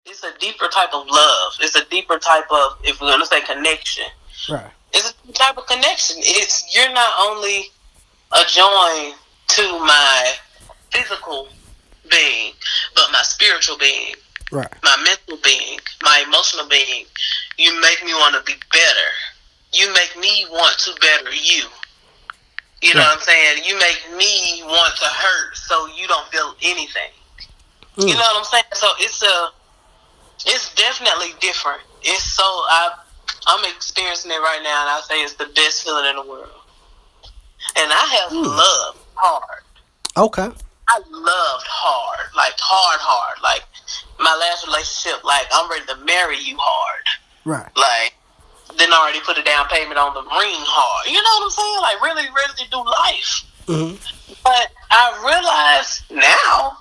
it's a deeper type of love. It's a deeper type of, if we're gonna say connection. Right. It's a type of connection. It's you're not only a join to my physical being, but my spiritual being, Right. my mental being, my emotional being. You make me want to be better. You make me want to better you. You know what I'm saying? You make me want to hurt so you don't feel anything. You know what I'm saying? So it's definitely different. It's so I'm experiencing it right now, and I say it's the best feeling in the world. And I have loved hard. Okay. I loved hard, like hard. Like my last relationship, like I'm ready to marry you hard. Right. Like then already put a down payment on the ring hard. You know what I'm saying? Like really ready to do life. Mm-hmm. But I realize now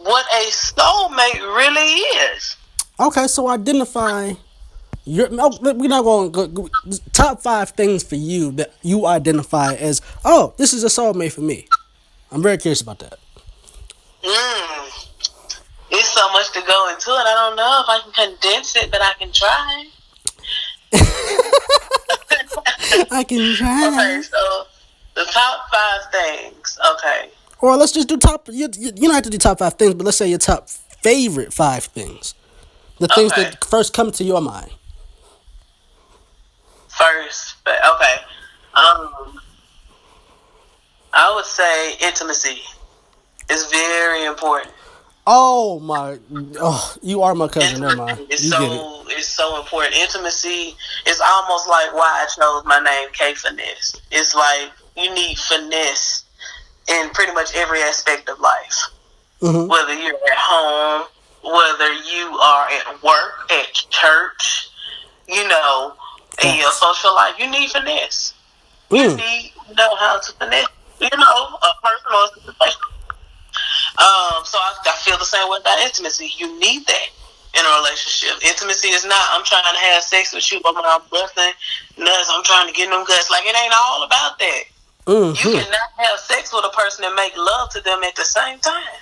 what a soulmate really is. Okay, so identify your. No, we're not going to go. Top 5 things for you that you identify as. Oh, this is a soulmate for me. I'm very curious about that. It's so much to go into it. I don't know if I can condense it, but I can try. I can try. Okay, so the top 5 things. Okay. Or let's just do top. You don't have to do top 5 things, but let's say your top favorite 5 things. The things that first come to your mind. First, okay. I would say intimacy is very important. Oh my! Oh, you are my cousin. Never mind. It's so important. Intimacy is almost like why I chose my name, Kay Finesse. It's like you need finesse in pretty much every aspect of life. Mm-hmm. Whether you're at home, whether you are at work, at church, in your social life, you need finesse. You need to know how to finesse. A personal situation. So I feel the same way about intimacy. You need that in a relationship. Intimacy is not, I'm trying to have sex with you, but when I'm busting nuts, I'm trying to get them guts. Like, it ain't all about that. Mm-hmm. You cannot have sex with a person and make love to them at the same time.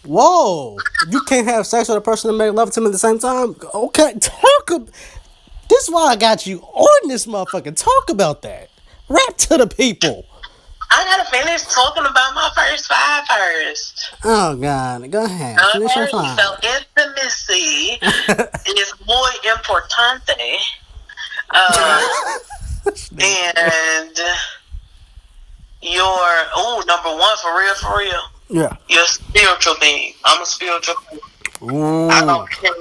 Whoa. You can't have sex with a person and make love to them at the same time? Okay, this is why I got you on this motherfucker. Talk about that. Rap to the people. I gotta finish talking about my first 5 first. Oh God, go ahead. Finish your 5. So intimacy is muy importante, and your number 1 for real. Yeah. Your spiritual being. I'm a spiritual being. I don't care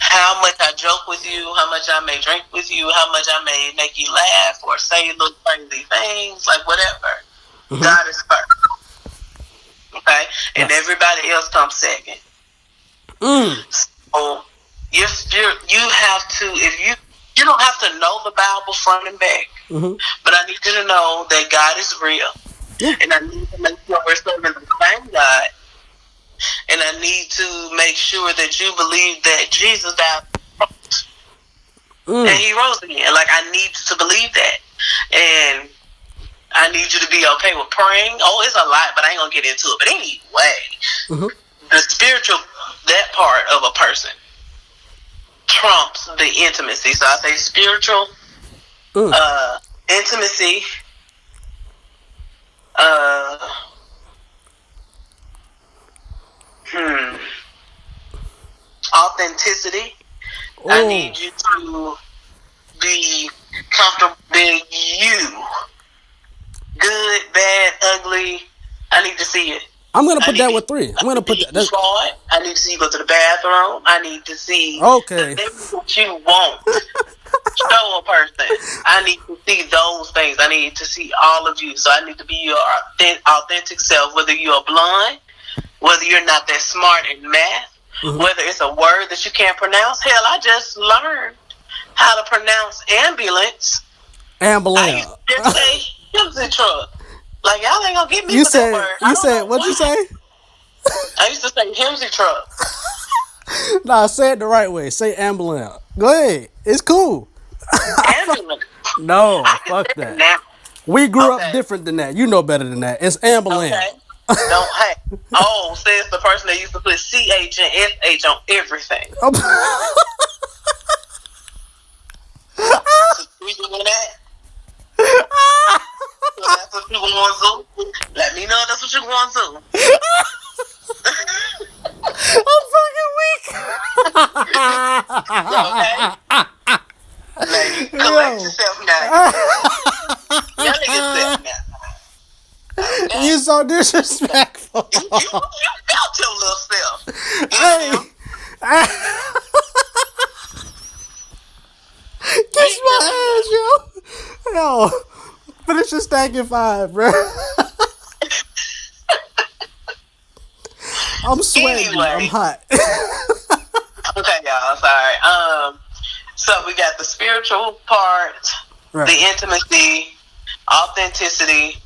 how much I joke with you, how much I may drink with you, how much I may make you laugh or say little crazy things, like whatever. Mm-hmm. God is first. Okay? And everybody else comes second. So you have to, if you don't have to know the Bible front and back, but I need you to know that God is real. Yeah. And I need to make sure we're serving the same God. And I need to make sure that you believe that Jesus died and he rose again. Like, I need to believe that. And I need you to be okay with praying. Oh, it's a lot, but I ain't going to get into it. But anyway, the spiritual, that part of a person trumps the intimacy. So I say spiritual, intimacy, authenticity. I need you to be comfortable being you. Good, bad, ugly. I need to see it. I'm gonna put that with 3. I'm gonna put that. I need to see you go to the bathroom. I need to see the things that you want. Show a person. I need to see those things. I need to see all of you. So I need to be your authentic self. Whether you're blonde, whether you're not that smart in math, whether it's a word that you can't pronounce. Hell, I just learned how to pronounce ambulance. Ambulance. I used to say Himsy truck. Like, y'all ain't gonna get me that word. You said, what'd you say? I used to say Himsy truck. Nah, say it the right way. Say ambulance. Go ahead. It's cool. Ambulance. No, fuck that. Now. We grew up different than that. You know better than that. It's ambulance. Okay. Don't hey. Oh, says the person that used to put CH and SH on everything. So we doing that? So that's what you want to do? Let me know that's what you want to I'm do. Okay? Now you fucking weak. collect Yo. yourself now. Your nigga yourself now. You Damn. so disrespectful. You got your little self. Hey. Eminem. Kiss my ass, yo. Yo. Finish your stack in 5, bro. I'm sweating. I'm Anyway. hot. Okay, y'all. Sorry. So we got the spiritual part, Right. the intimacy, authenticity.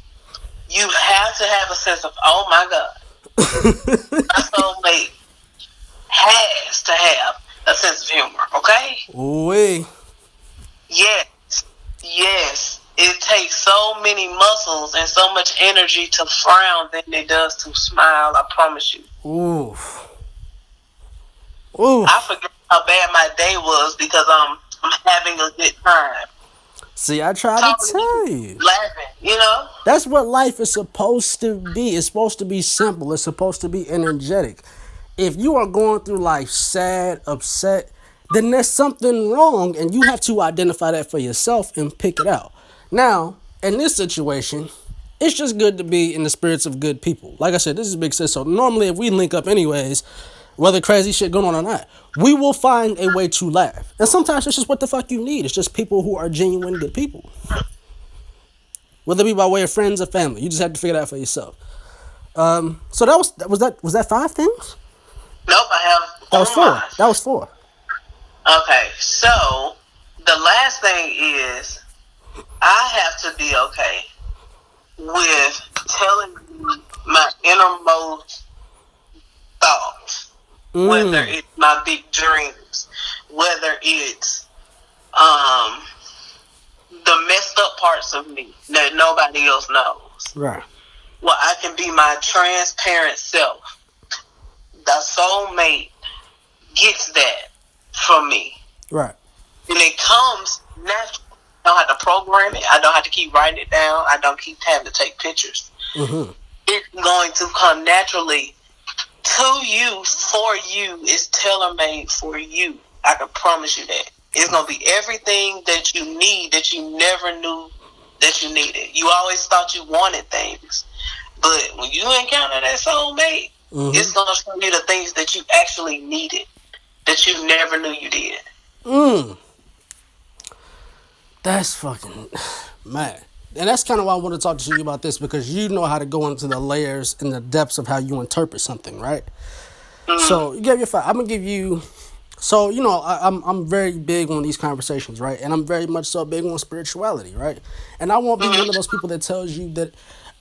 You have to have a sense of, oh my God, my soulmate has to have a sense of humor. Okay? Ooh-wee. Yes, yes. It takes so many muscles and so much energy to frown than it does to smile. I promise you. Ooh. Ooh. I forget how bad my day was because I'm having a good time. See, I tried to Talking to tell you, you. laughing, you know? That's what life is supposed to be. It's supposed to be simple. It's supposed to be energetic. If you are going through life sad, upset, then there's something wrong, and you have to identify that for yourself and pick it out. Now, in this situation, it's just good to be in the spirits of good people. Like I said, this is Big Sis. So normally, if we link up anyways, whether crazy shit going on or not, we will find a way to laugh. And sometimes it's just what the fuck you need. It's just people who are genuine good people. Whether it be by way of friends or family, you just have to figure it out for yourself. So was that 5 things? Nope, I have That was 4. online. That was 4. Okay, so the last thing is I have to be okay with telling you my innermost thoughts, whether it's my big dreams, whether it's the messed up parts of me that nobody else knows. Right. Well, I can be my transparent self. The soulmate gets that from me. Right. And it comes natural. I don't have to program it. I don't have to keep writing it down. I don't keep having to take pictures. Mm-hmm. It's going to come naturally to you, for you. It's tailor-made for you. I can promise you that. It's going to be everything that you need that you never knew that you needed. You always thought you wanted things. But when you encounter that soulmate, it's going to show you the things that you actually needed that you never knew you did. That's fucking mad. And that's kind of why I want to talk to you about this, because you know how to go into the layers and the depths of how you interpret something, right? So you gave your 5. I'm gonna give you. So you know I'm very big on these conversations, right? And I'm very much so big on spirituality, right? And I won't be one of those people that tells you that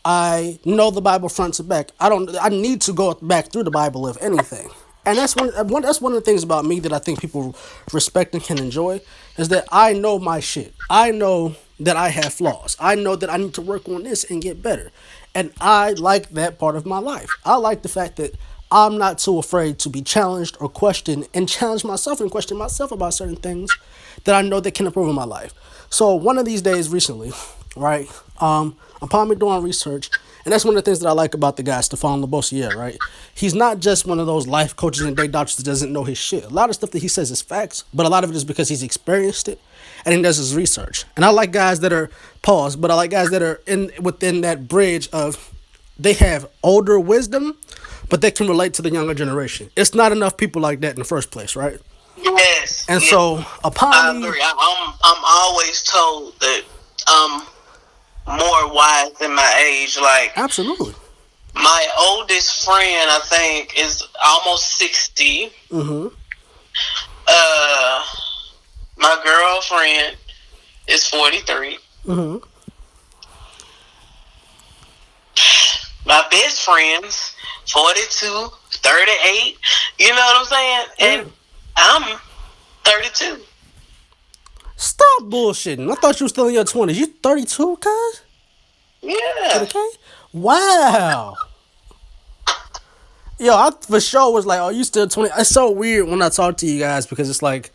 I know the Bible front to back. I need to go back through the Bible if anything. And that's one of the things about me that I think people respect and can enjoy, is that I know my shit. I know that I have flaws. I know that I need to work on this and get better. And I like that part of my life. I like the fact that I'm not too afraid to be challenged or questioned, and challenge myself and question myself about certain things that I know that can improve in my life. So one of these days recently, right, I'm probably doing research, and that's one of the things that I like about the guy, Stefan Labossiere, right? He's not just one of those life coaches and day doctors that doesn't know his shit. A lot of stuff that he says is facts, but a lot of it is because he's experienced it and he does his research. And I like guys that are but I like guys that are within that bridge of, they have older wisdom, but they can relate to the younger generation. It's not enough people like that in the first place, right? Yes. And yes. so upon I agree. I'm always told that I'm more wise than my age. Like, absolutely. my oldest friend, I think, is almost 60. My girlfriend is 43. My best friends, 42, 38. You know what I'm saying? And I'm 32. Stop bullshitting. I thought you were still in your 20s. You 32, cuz? Yeah. Okay. Wow. Yo, I for sure was like, "Oh, you still 20?" It's so weird when I talk to you guys because it's like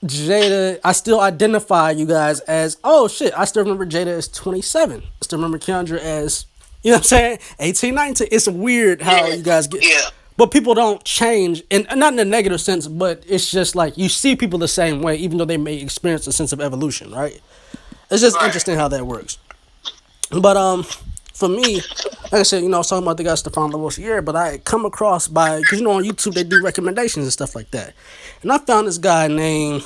Jada. I still identify you guys as, oh shit. I still remember Jada as 27. I still remember Keandra as, you know what I'm saying, 18, 19. It's weird how Yeah, you guys get, yeah, but people don't change, and not in a negative sense, but it's just like you see people the same way, even though they may experience a sense of evolution, right? It's just right. interesting how that works. But for me, like I said, I was talking about the guy Stefan Lavoisier, but I come across by, because on YouTube they do recommendations and stuff like that, and I found this guy named,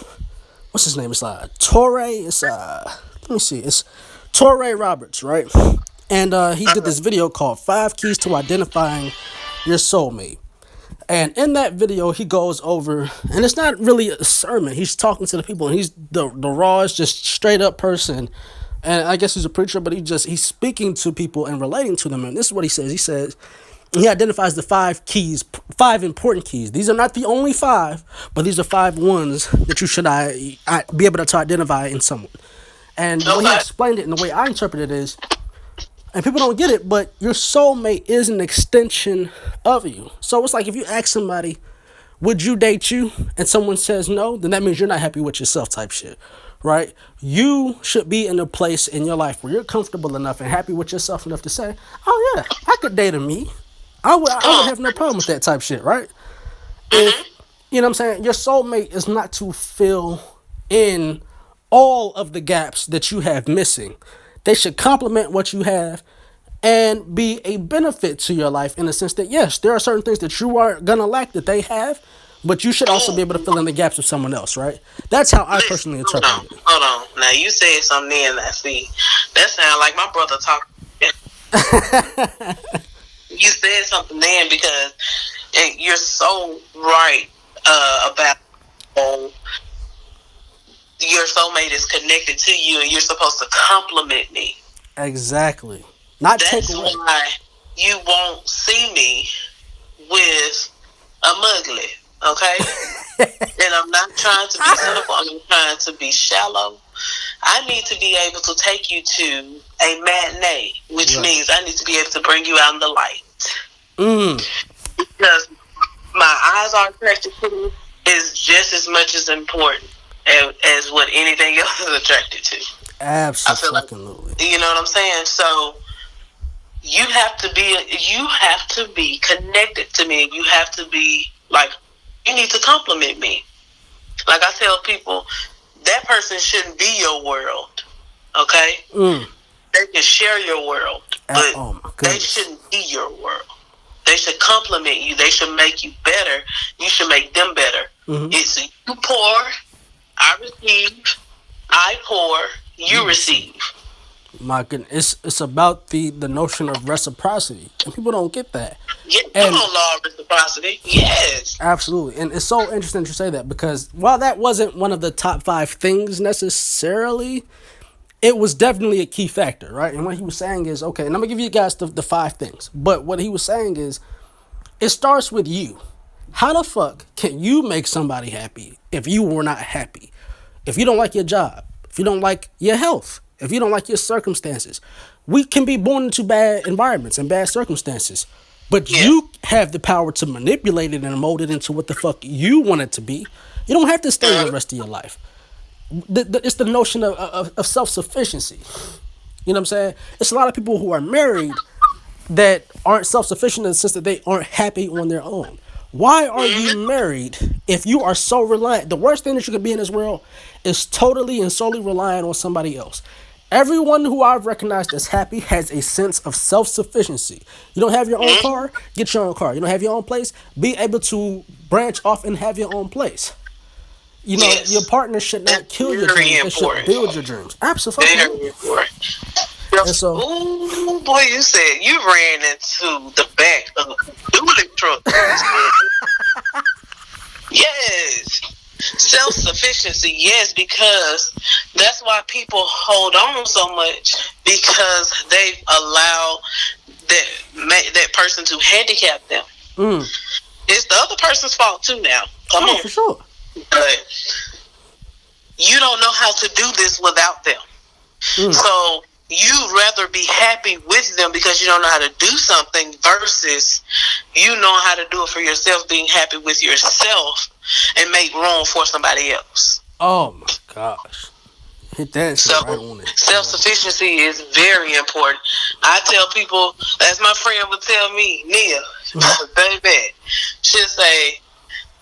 what's his name? It's Torre. It's let me see. It's Torre Roberts, right? And he did this video called Five Keys to Identifying Your Soulmate. And in that video, he goes over, and it's not really a sermon. He's talking to the people, and he's the rawest, just straight up person. And I guess he's a preacher, but he's speaking to people and relating to them. And this is what he says. He says he identifies the five keys, five important keys. These are not the only five, but these are five ones that you should be able to identify in someone. And the way he Okay. explained it, and the way I interpret it is, and people don't get it, but your soulmate is an extension of you. So it's like if you ask somebody, would you date you? And someone says no, then that means you're not happy with yourself type shit. Right? You should be in a place in your life where you're comfortable enough and happy with yourself enough to say, oh yeah, I could date a me. I would Come have no problem with that type shit, right? on. If you know what I'm saying, your soulmate is not to fill in all of the gaps that you have missing. They should complement what you have and be a benefit to your life in the sense that yes, there are certain things that you are gonna lack that they have, but you should also be able to fill in the gaps of someone else, right? That's how I Listen, personally interpret it. hold on. Now you said something then. I see. That sounds like my brother talking. You said something then because you're so right about your soulmate is connected to you, and you're supposed to compliment me. Exactly. Not take That's away. why you won't see me with a mugly, okay? And I'm not trying to be cynical. I'm trying to be shallow. I need to be able to take you to a matinee, which Right. means I need to be able to bring you out in the light. Mm. Because my eyes are attracted to you is just as much as important as what anything else is attracted to. I feel like, Absolutely. you know what I'm saying? So you have to be connected to me. You have to be like, you need to compliment me. Like I tell people, that person shouldn't be your world. Okay? Mm. They can share your world, but Oh my they goodness. shouldn't be your world. They should compliment you. They should make you better. You should make them better. Mm-hmm. It's you pour, I receive. I pour, you receive. My goodness, it's about the notion of reciprocity, and people don't get that. Yeah, And come on, law of reciprocity. Yes. absolutely, and it's so interesting to say that because while that wasn't one of the top five things necessarily, it was definitely a key factor, right? And what he was saying is, okay, and I'm gonna give you guys the five things, but what he was saying is, it starts with you. How the fuck can you make somebody happy if you were not happy? If you don't like your job, if you don't like your health, if you don't like your circumstances, we can be born into bad environments and bad circumstances, but Yeah. you have the power to manipulate it and mold it into what the fuck you want it to be. You don't have to stay the rest of your life. It's the notion of self-sufficiency. You know what I'm saying? It's a lot of people who are married that aren't self-sufficient in the sense that they aren't happy on their own. Why are you married if you are so reliant? The worst thing that you could be in this world is totally and solely relying on somebody else. Everyone who I've recognized as happy has a sense of self-sufficiency. You don't have your own car, get your own car. You don't have your own place, be able to branch off and have your own place. You know, Yes. your partner should not That's kill your very dreams. They should important. build your dreams. Absolutely. Very important. And so, Ooh, boy, you said you ran into the back of a dually truck. Yes. Self-sufficiency, yes, because that's why people hold on so much, because they've allowed that person to handicap them. It's the other person's fault too now. Come on. for sure. But you don't know how to do this without them. So you'd rather be happy with them because you don't know how to do something versus you know how to do it for yourself, being happy with yourself, and make room for somebody else. Oh my gosh. Hit that shit So right on it. self-sufficiency is very important. I tell people, as my friend would tell me, Nia, baby, she'll say,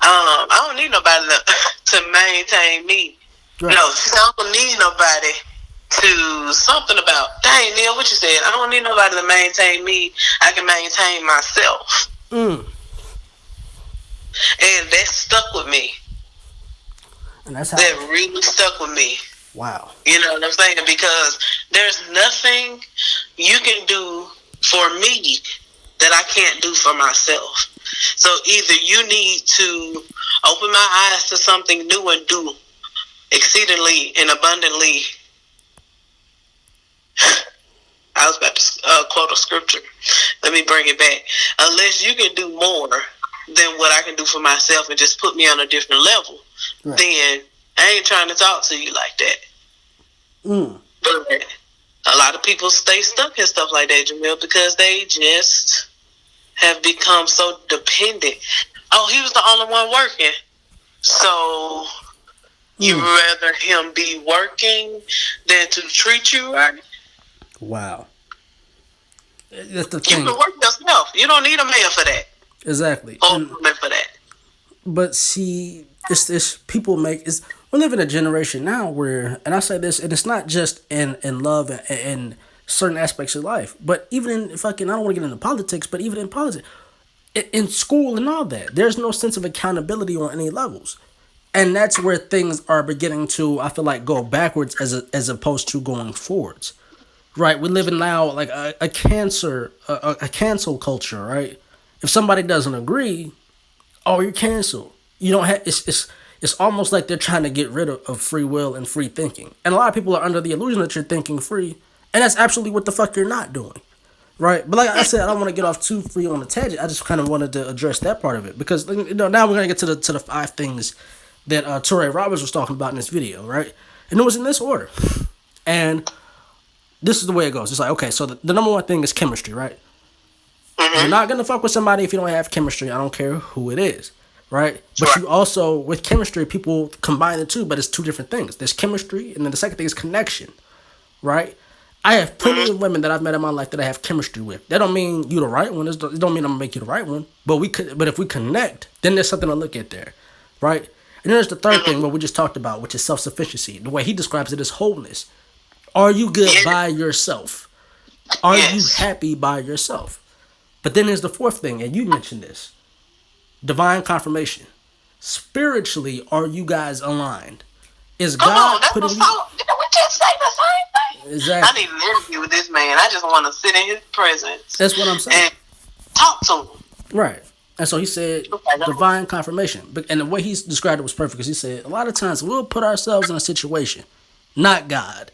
I don't need nobody to maintain me. Right. No, she said, I don't need nobody to something about, dang, Nia, what you said? I don't need nobody to maintain me. I can maintain myself. Mm. And that stuck with me. And that's how. That really stuck with me. Wow. You know what I'm saying? Because there's nothing you can do for me that I can't do for myself. So either you need to open my eyes to something new and do exceedingly and abundantly. I was about to quote a scripture. Let me bring it back. Unless you can do more than what I can do for myself and just put me on a different level, right, then I ain't trying to talk to you like that. But a lot of people stay stuck in stuff like that, Jamil, because they just have become so dependent. Oh, he was the only one working. So you rather him be working than to treat you right? Wow. That's the thing. You can work yourself. You don't need a man for that. Exactly. Or a woman for that. But see, it's people make is we live in a generation now where, and I say this, and it's not just in love and certain aspects of life, but even in fucking, I don't want to get into politics, but even in politics, in school and all that, there's no sense of accountability on any levels, and that's where things are beginning to, I feel like, go backwards as opposed to going forwards. Right, we live in now like a cancel culture. Right, if somebody doesn't agree, oh, you're canceled. You don't have. It's almost like they're trying to get rid of free will and free thinking. And a lot of people are under the illusion that you're thinking free, and that's absolutely what the fuck you're not doing. Right, but like I said, I don't want to get off too free on a tangent. I just kind of wanted to address that part of it because now we're gonna get to the 5 things that Touré Roberts was talking about in this video, right? And it was in this order, and this is the way it goes. It's like, okay, so the number one thing is chemistry, right? You're not going to fuck with somebody if you don't have chemistry. I don't care who it is, right? But you also, with chemistry, people combine the two, but it's two different things. There's chemistry, and then the second thing is connection, right? I have plenty of women that I've met in my life that I have chemistry with. That don't mean you the right one. It don't mean I'm going to make you the right one. But if we connect, then there's something to look at there, right? And then there's the third thing, what we just talked about, which is self-sufficiency. The way he describes it is wholeness. Are you good by yourself? Are you happy by yourself? But then there's the fourth thing, and you mentioned this. Divine confirmation. Spiritually, are you guys aligned? Is God putting you... Did we just say the same thing? Exactly. I need an interview with this man. I just want to sit in his presence. That's what I'm saying. And talk to him. Right. And so he said divine confirmation. And the way he described it was perfect because he said a lot of times we'll put ourselves in a situation, not God.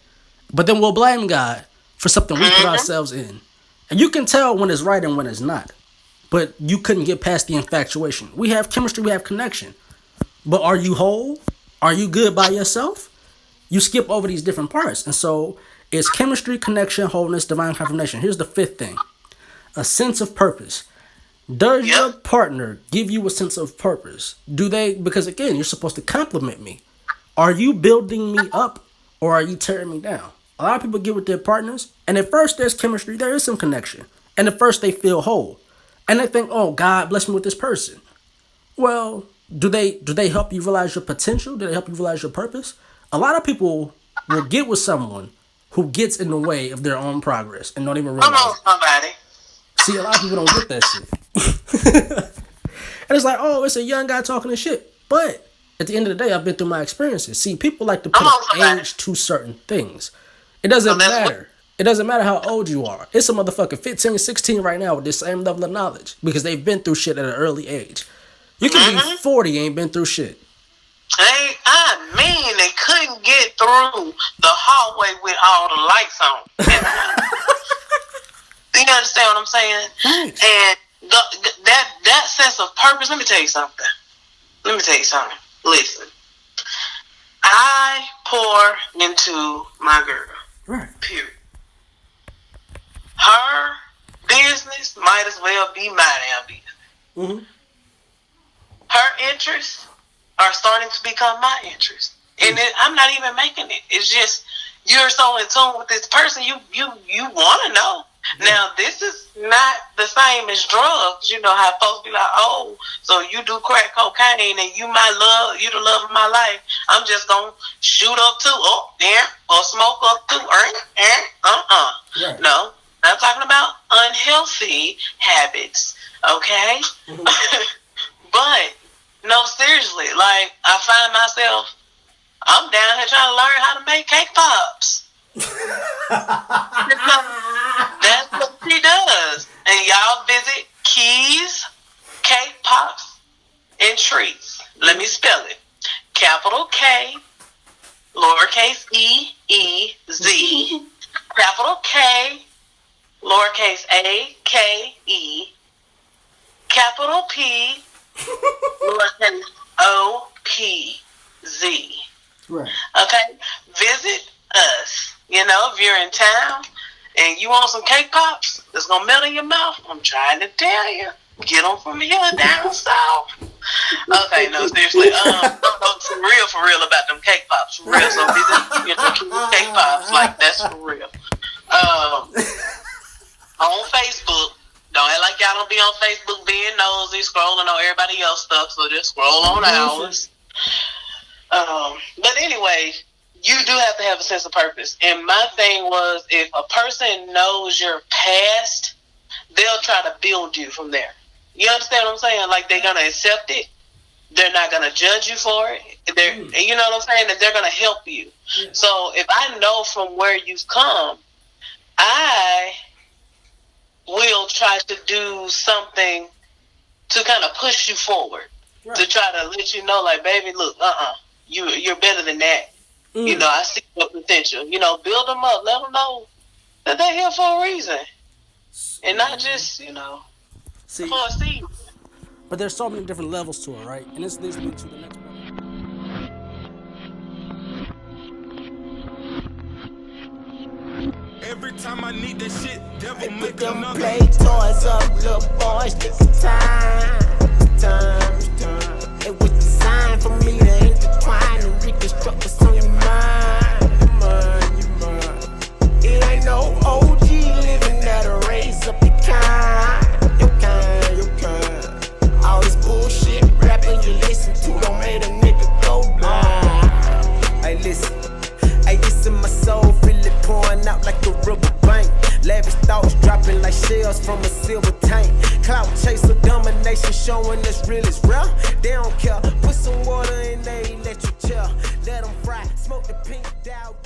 But then we'll blame God for something we put ourselves in. And you can tell when it's right and when it's not. But you couldn't get past the infatuation. We have chemistry, we have connection. But are you whole? Are you good by yourself? You skip over these different parts. And so it's chemistry, connection, wholeness, divine confirmation. Here's the fifth thing. A sense of purpose. Does your partner give you a sense of purpose? Do they? Because again, you're supposed to compliment me. Are you building me up or are you tearing me down? A lot of people get with their partners, and at first there's chemistry, there is some connection. And at first they feel whole. And they think, oh, God bless me with this person. Well, do they help you realize your potential? Do they help you realize your purpose? A lot of people will get with someone who gets in the way of their own progress and don't even realize Come on, somebody. See, a lot of people don't get that shit. And it's like, oh, it's a young guy talking this shit. But at the end of the day, I've been through my experiences. See, people like to put an age to certain things. It doesn't matter. It doesn't matter how old you are. It's a motherfucker 15, 16 right now with the same level of knowledge because they've been through shit at an early age. You can be 40 and ain't been through shit. I mean, they couldn't get through the hallway with all the lights on. You understand what I'm saying? Right. And that sense of purpose, let me tell you something. Listen. I pour into my girl. Right. Period. Her business might as well be my damn business. Mm-hmm. Her interests are starting to become my interests, and I'm not even making it. It's just you're so in tune with this person. You want to know. Now, this is not the same as drugs. You know how folks be like, oh, so you do crack cocaine and you my love, you the love of my life. I'm just going to shoot up too, or smoke up too, Right. No, I'm talking about unhealthy habits, okay? Mm-hmm. But, no, seriously, like, I find myself, I'm down here trying to learn how to make cake pops. That's what she does. And y'all visit Keys, Cake Pops, and Treats. Let me spell it. Capital K, lowercase E-E-Z, capital K, lowercase A-K-E, capital P, lowercase O-P-Z. Right. Okay? Visit us. You know, if you're in town and you want some cake pops that's going to melt in your mouth, I'm trying to tell you. Get them from here down south. Okay, no, seriously. For real about them cake pops. For real. So visit cake pops. Like, that's for real. On Facebook. Don't act like y'all don't be on Facebook being nosy, scrolling on everybody else's stuff. So just scroll on ours. But anyway, you do have to have a sense of purpose. And my thing was, if a person knows your past, they'll try to build you from there. You understand what I'm saying? Like, they're going to accept it. They're not going to judge you for it. You know what I'm saying? That they're going to help you. Yeah. So if I know from where you've come, I will try to do something to kind of push you forward. Right. To try to let you know, like, baby, look, you're better than that. You know, I see your potential. You know, build them up. Let them know that they're here for a reason. And not just, you know, for a season. But there's so many different levels to it, right? And this leads me to the next one. Every time I need that shit, devil make them another. Play toys up, little boys, take time. It was designed for me to intertwine and reconstruct what's on your mind. It ain't no OG living that'll raise up your kind. Your kind. All this bullshit rapping you listen to don't make a nigga go blind. Hey, listen. Hey, this in my soul, feel it pouring out like a rubber bank. Lavish thoughts dropping like shells from a silver tank. Clout chaser domination showing us real is real. They don't care. Put some water in there, let you chill. Let them fry. Smoke the pink Dow.